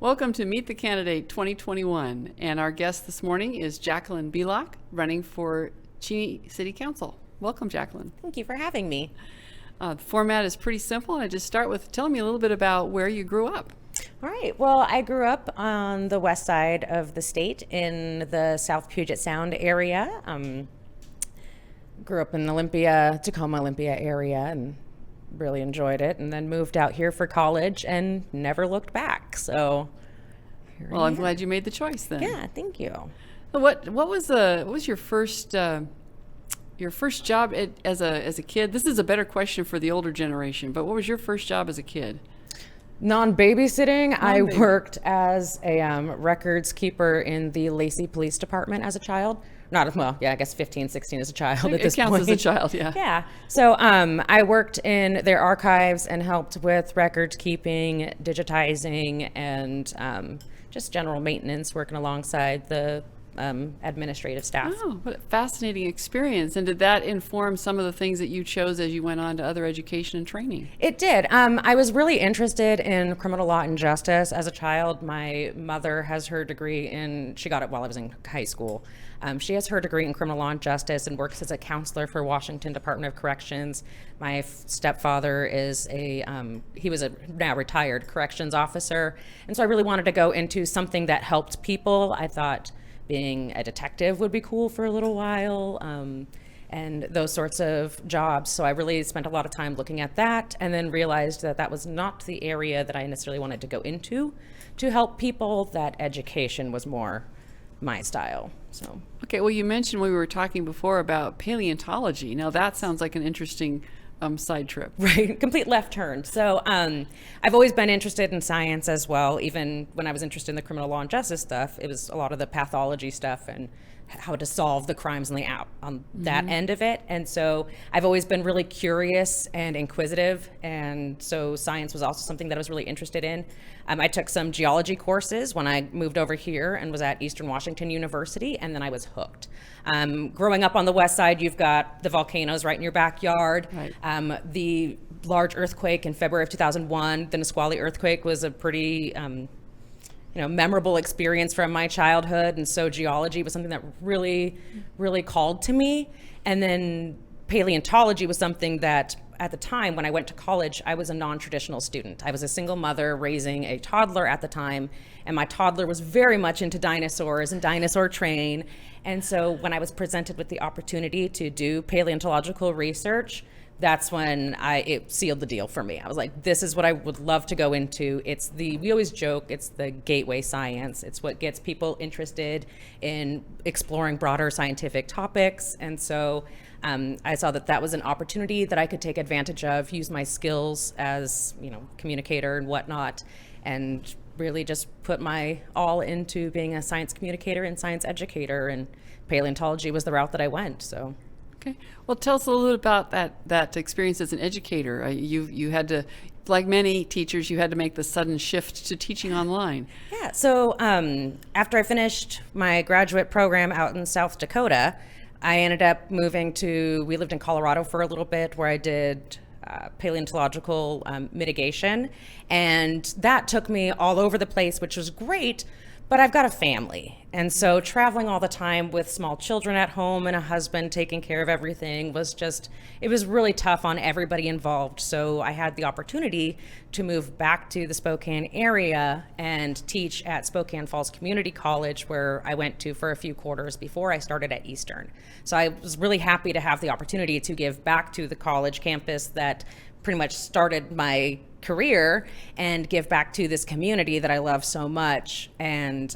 Welcome to Meet the Candidate 2021. And our guest this morning is Jacquelyn Belock, running for Cheney City Council. Welcome, Jacquelyn. Thank you for having me. The format is pretty simple, and I just start with telling me a little bit about where you grew up. All right. Well, I grew up on the west side of the state in the South Puget Sound area. Grew up in Tacoma, Olympia area, and really enjoyed it. And then moved out here for college and never looked back. So, well, I'm glad you made the choice then. Yeah, thank you. What was your first job as a kid? This is a better question for the older generation. But what was your first job as a kid? Non-babysitting. I worked as a records keeper in the Lacey Police Department as a child. I guess 15, 16 as a child at this point. It counts as a child, yeah. Yeah. So I worked in their archives and helped with records keeping, digitizing, and just general maintenance, working alongside the administrative staff. Oh, what a fascinating experience. And did that inform some of the things that you chose as you went on to other education and training? It did. I was really interested in criminal law and justice as a child. My mother has her degree she got it while I was in high school. She has her degree in criminal law and justice and works as a counselor for Washington Department of Corrections. My stepfather he was a now retired corrections officer. And so I really wanted to go into something that helped people. I thought being a detective would be cool for a little while, and those sorts of jobs. So I really spent a lot of time looking at that, and then realized that that was not the area that I necessarily wanted to go into to help people, that education was more my style. So. Okay, well, you mentioned when we were talking before about paleontology. Now that sounds like an interesting side trip. Right, complete left turn. So I've always been interested in science as well. Even when I was interested in the criminal law and justice stuff, it was a lot of the pathology stuff and how to solve the crimes on that end of it. And so I've always been really curious and inquisitive. And so science was also something that I was really interested in. I took some geology courses when I moved over here and was at Eastern Washington University, and then I was hooked. Growing up on the west side, you've got the volcanoes right in your backyard. Right. The large earthquake in February of 2001, the Nisqually earthquake, was a pretty memorable experience from my childhood. And so geology was something that really, really called to me. And then paleontology was something that at the time when I went to college, I was a non-traditional student. I was a single mother raising a toddler at the time, and my toddler was very much into dinosaurs and dinosaur train. And so when I was presented with the opportunity to do paleontological research, that's when it sealed the deal for me. I was like, this is what I would love to go into. We always joke, it's the gateway science. It's what gets people interested in exploring broader scientific topics. And so I saw that was an opportunity that I could take advantage of, use my skills as, communicator and whatnot, and really just put my all into being a science communicator and science educator. And paleontology was the route that I went, so. Okay. Well, tell us a little bit about that experience as an educator. You had to, like many teachers, you had to make the sudden shift to teaching online. Yeah. So after I finished my graduate program out in South Dakota, I ended up we lived in Colorado for a little bit, where I did paleontological mitigation. And that took me all over the place, which was great. But I've got a family, and so traveling all the time with small children at home and a husband taking care of everything it was really tough on everybody involved. So I had the opportunity to move back to the Spokane area and teach at Spokane Falls Community College, where I went to for a few quarters before I started at Eastern. So I was really happy to have the opportunity to give back to the college campus that pretty much started my career and give back to this community that I love so much. And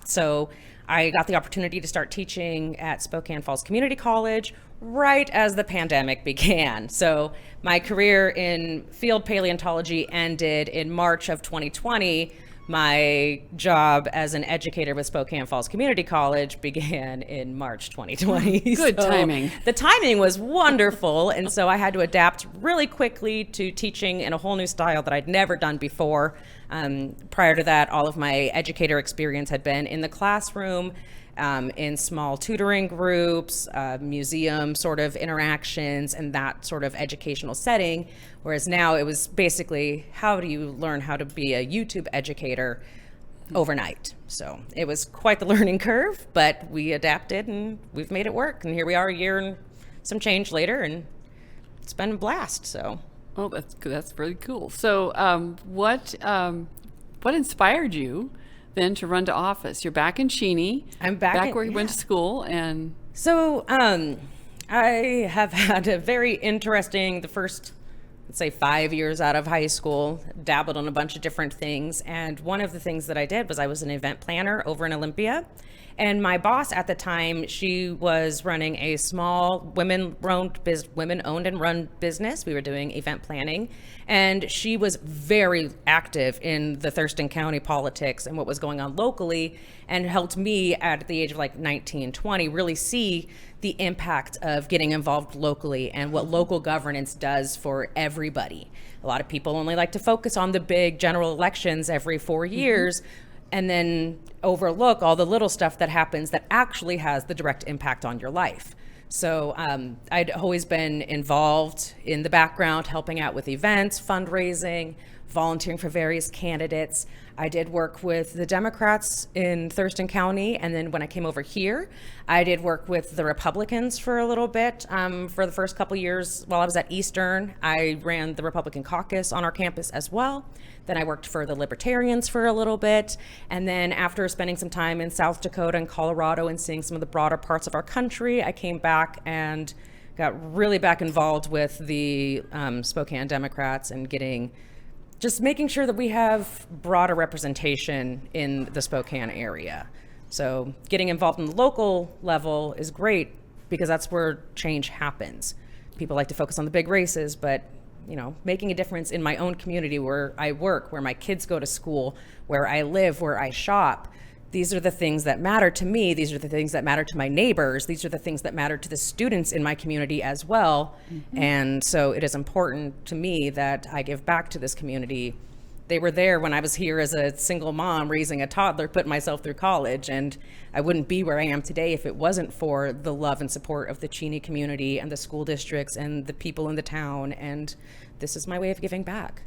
so I got the opportunity to start teaching at Spokane Falls Community College right as the pandemic began. So my career in field paleontology ended in March of 2020. My job as an educator with Spokane Falls Community College began in March 2020. Good timing. The timing was wonderful, and so I had to adapt really quickly to teaching in a whole new style that I'd never done before. Prior to that, all of my educator experience had been in the classroom, in small tutoring groups, museum sort of interactions, and that sort of educational setting. Whereas now it was basically, how do you learn how to be a YouTube educator? overnight. So it was quite the learning curve, but we adapted and we've made it work. And here we are a year and some change later, and it's been a blast. So. Oh, that's really cool. So, what inspired you then to run to office? You're back in Cheney. I'm back where you went to school, and so I have had a very interesting the first, let's say, 5 years out of high school. Dabbled on a bunch of different things, and one of the things that I did was I was an event planner over in Olympia. And my boss at the time, she was running a small women-owned and run business. We were doing event planning, and she was very active in the Thurston County politics and what was going on locally, and helped me at the age of like 19, 20 really see the impact of getting involved locally and what local governance does for everybody. A lot of people only like to focus on the big general elections every 4 years, and then overlook all the little stuff that happens that actually has the direct impact on your life. So I'd always been involved in the background, helping out with events, fundraising, volunteering for various candidates. I did work with the Democrats in Thurston County, and then when I came over here, I did work with the Republicans for a little bit. For the first couple years while I was at Eastern, I ran the Republican caucus on our campus as well. Then I worked for the Libertarians for a little bit, and then after spending some time in South Dakota and Colorado and seeing some of the broader parts of our country, I came back and got really back involved with the Spokane Democrats and just making sure that we have broader representation in the Spokane area. So getting involved in the local level is great because that's where change happens. People like to focus on the big races, but making a difference in my own community where I work, where my kids go to school, where I live, where I shop. These are the things that matter to me. These are the things that matter to my neighbors. These are the things that matter to the students in my community as well. Mm-hmm. And so it is important to me that I give back to this community. They were there when I was here as a single mom raising a toddler, putting myself through college, and I wouldn't be where I am today if it wasn't for the love and support of the Cheney community and the school districts and the people in the town. And this is my way of giving back.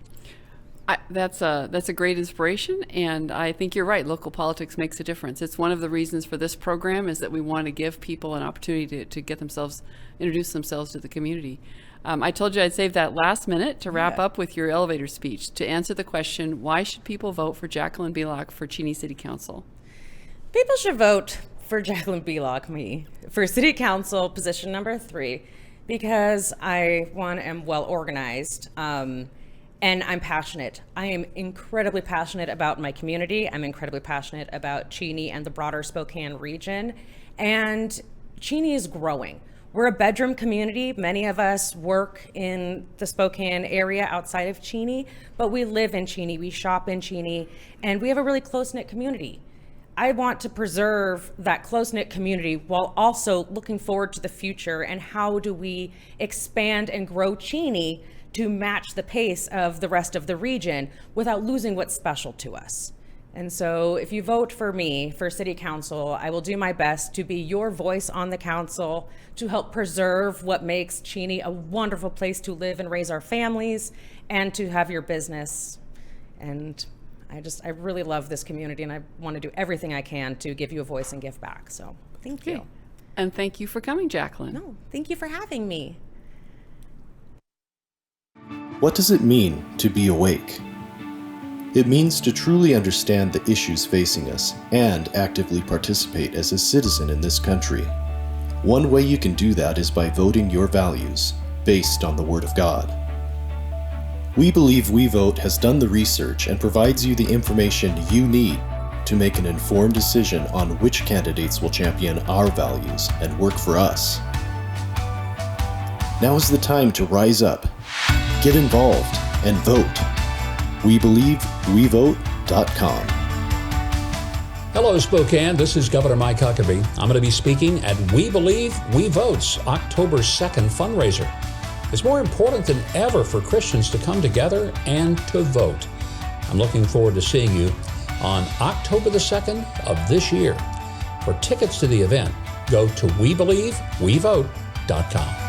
That's a great inspiration, and I think you're right. Local politics makes a difference. It's one of the reasons for this program is that we want to give people an opportunity to introduce themselves to the community. I told you I'd save that last minute to wrap up with your elevator speech to answer the question, why should people vote for Jacquelyn Belock for Cheney City Council? People should vote for Jacquelyn Belock, for City Council position number 3, because I, am well organized. And I'm passionate. I am incredibly passionate about my community. I'm incredibly passionate about Cheney and the broader Spokane region. And Cheney is growing. We're a bedroom community. Many of us work in the Spokane area outside of Cheney, but we live in Cheney, we shop in Cheney, and we have a really close-knit community. I want to preserve that close-knit community while also looking forward to the future and how do we expand and grow Cheney to match the pace of the rest of the region without losing what's special to us. And so if you vote for me for City Council, I will do my best to be your voice on the council to help preserve what makes Cheney a wonderful place to live and raise our families and to have your business. And I really love this community, and I want to do everything I can to give you a voice and give back. So thank you. And thank you for coming, Jacquelyn. No, thank you for having me. What does it mean to be awake? It means to truly understand the issues facing us and actively participate as a citizen in this country. One way you can do that is by voting your values based on the Word of God. We believe We Vote has done the research and provides you the information you need to make an informed decision on which candidates will champion our values and work for us. Now is the time to rise up, get involved, and vote. WeBelieveWeVote.com. Hello, Spokane. This is Governor Mike Huckabee. I'm going to be speaking at We Believe, We Vote's October 2nd fundraiser. It's more important than ever for Christians to come together and to vote. I'm looking forward to seeing you on October the 2nd of this year. For tickets to the event, go to WeBelieveWeVote.com.